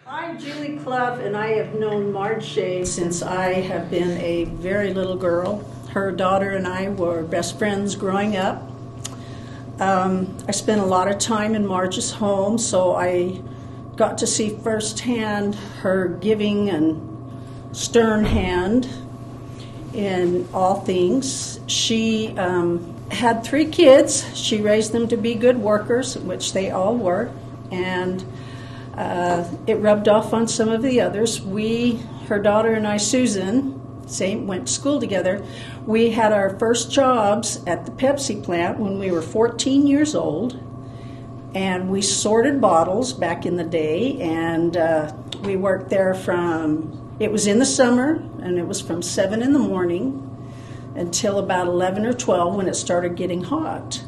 I'm Julie Cluff, and I have known Marge Schade since I have been a very little girl. Her daughter and I were best friends growing up. I spent a lot of time in Marge's home, so I got to see firsthand her giving and stern hand in all things. She had 3 kids. She raised them to be good workers, which they all were, and it rubbed off on some of the others. Her daughter and I, Susan, went to school together. We had our first jobs at the Pepsi plant when we were 14 years old, and we sorted bottles back in the day, and we worked there it was in the summer, and it was from 7 in the morning until about 11 or 12 when it started getting hot.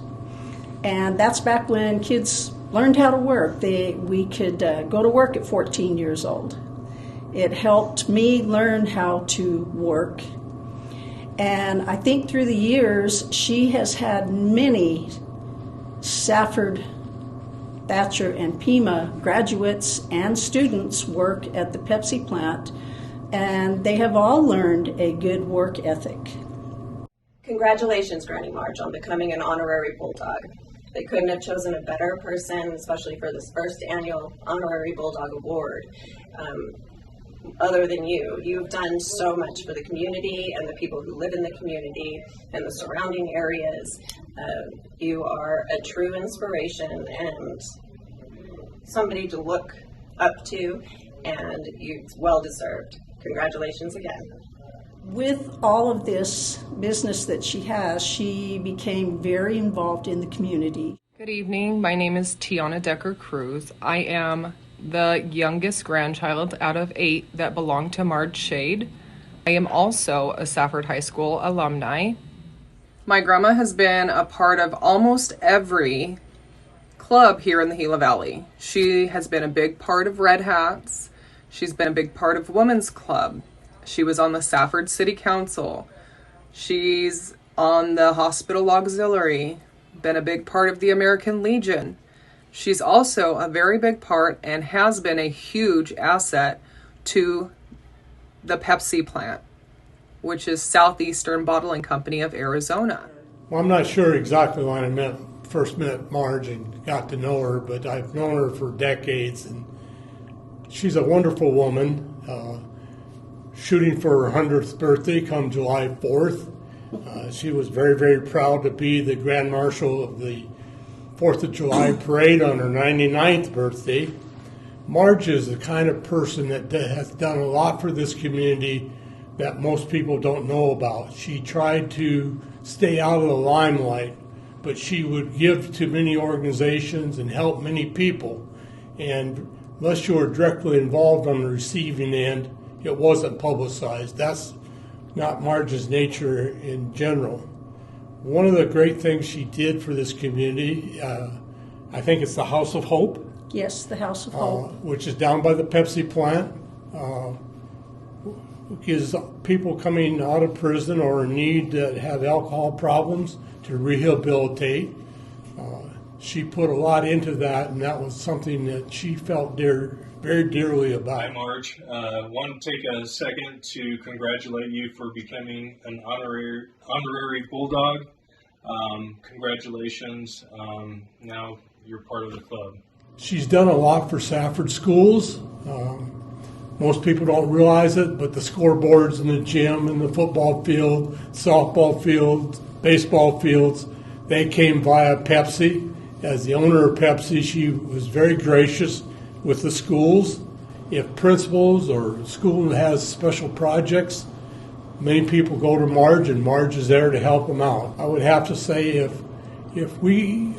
And that's back when kids learned how to work. We could go to work at 14 years old. It helped me learn how to work. And I think through the years, she has had many Safford, Thatcher, and Pima graduates and students work at the Pepsi plant, and they have all learned a good work ethic. Congratulations, Granny Marge, on becoming an honorary Bulldog. They couldn't have chosen a better person, especially for this first annual Honorary Bulldog Award, other than you. You've done so much for the community and the people who live in the community and the surrounding areas. You are a true inspiration and somebody to look up to, and it's well-deserved. Congratulations again. With all of this business that she has, she became very involved in the community. Good evening. My name is Tiana Decker-Cruz. I am the youngest grandchild out of 8 that belong to Marge Schade. I am also a Safford High School alumni. My grandma has been a part of almost every club here in the Gila Valley. She has been a big part of Red Hats. She's been a big part of Women's Club. She was on the Safford City Council. She's on the Hospital Auxiliary, been a big part of the American Legion. She's also a very big part and has been a huge asset to the Pepsi plant, which is Southeastern Bottling Company of Arizona. Well, I'm not sure exactly when I first met Marge and got to know her, but I've known her for decades, and she's a wonderful woman. Shooting for her 100th birthday come July 4th. She was very, very proud to be the Grand Marshal of the 4th of July parade on her 99th birthday. Marge is the kind of person that has done a lot for this community that most people don't know about. She tried to stay out of the limelight, but she would give to many organizations and help many people. And unless you were directly involved on the receiving end, it wasn't publicized. That's not Marge's nature in general. One of the great things she did for this community, I think it's the House of Hope. Yes, the House of Hope. Which is down by the Pepsi plant. Gives people coming out of prison or in need that have alcohol problems to rehabilitate. She put a lot into that, and that was something that she felt very dearly about. Hi, Marge. Want to take a second to congratulate you for becoming an honorary Bulldog. Congratulations. Now you're part of the club. She's done a lot for Safford schools. Most people don't realize it, but the scoreboards in the gym and the football field, softball fields, baseball fields, they came via Pepsi. As the owner of Pepsi, she was very gracious with the schools. If principals or school has special projects, many people go to Marge, and Marge is there to help them out. I would have to say as we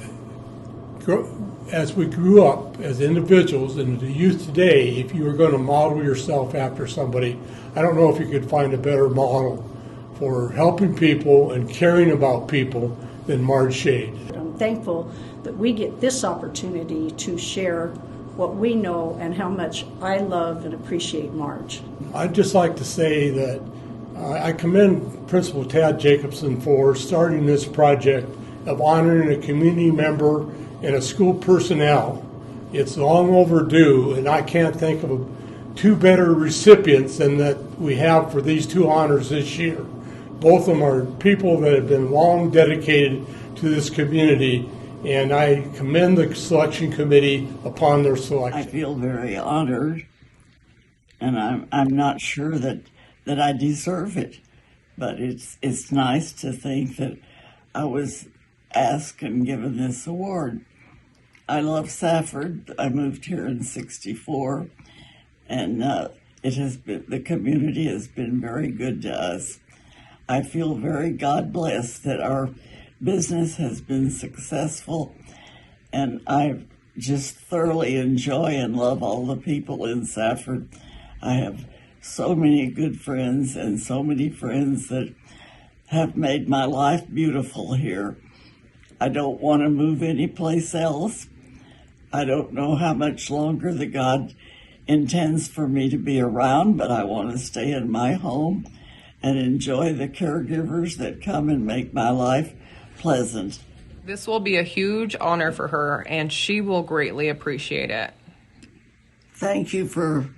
grew up as individuals and the youth today, if you were going to model yourself after somebody, I don't know if you could find a better model for helping people and caring about people than Marge Schade. I'm thankful that we get this opportunity to share what we know and how much I love and appreciate Marge. I'd just like to say that I commend Principal Tad Jacobson for starting this project of honoring a community member and a school personnel It's long overdue, and I can't think of two better recipients than that we have for these two honors this year. Both of them are people that have been long dedicated to this community, and I commend the selection committee upon their selection. I feel very honored, and I'm not sure that I deserve it, but it's nice to think that I was asked and given this award. I love Safford. I moved here in '64, and the community has been very good to us. I feel very God blessed that our business has been successful, and I just thoroughly enjoy and love all the people in Safford. I have so many good friends and so many friends that have made my life beautiful here. I don't want to move anyplace else. I don't know how much longer the God intends for me to be around, but I want to stay in my home and enjoy the caregivers that come and make my life pleasant. This will be a huge honor for her, and she will greatly appreciate it. Thank you for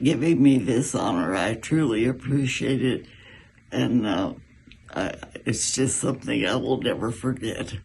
giving me this honor. I truly appreciate it, and it's just something I will never forget.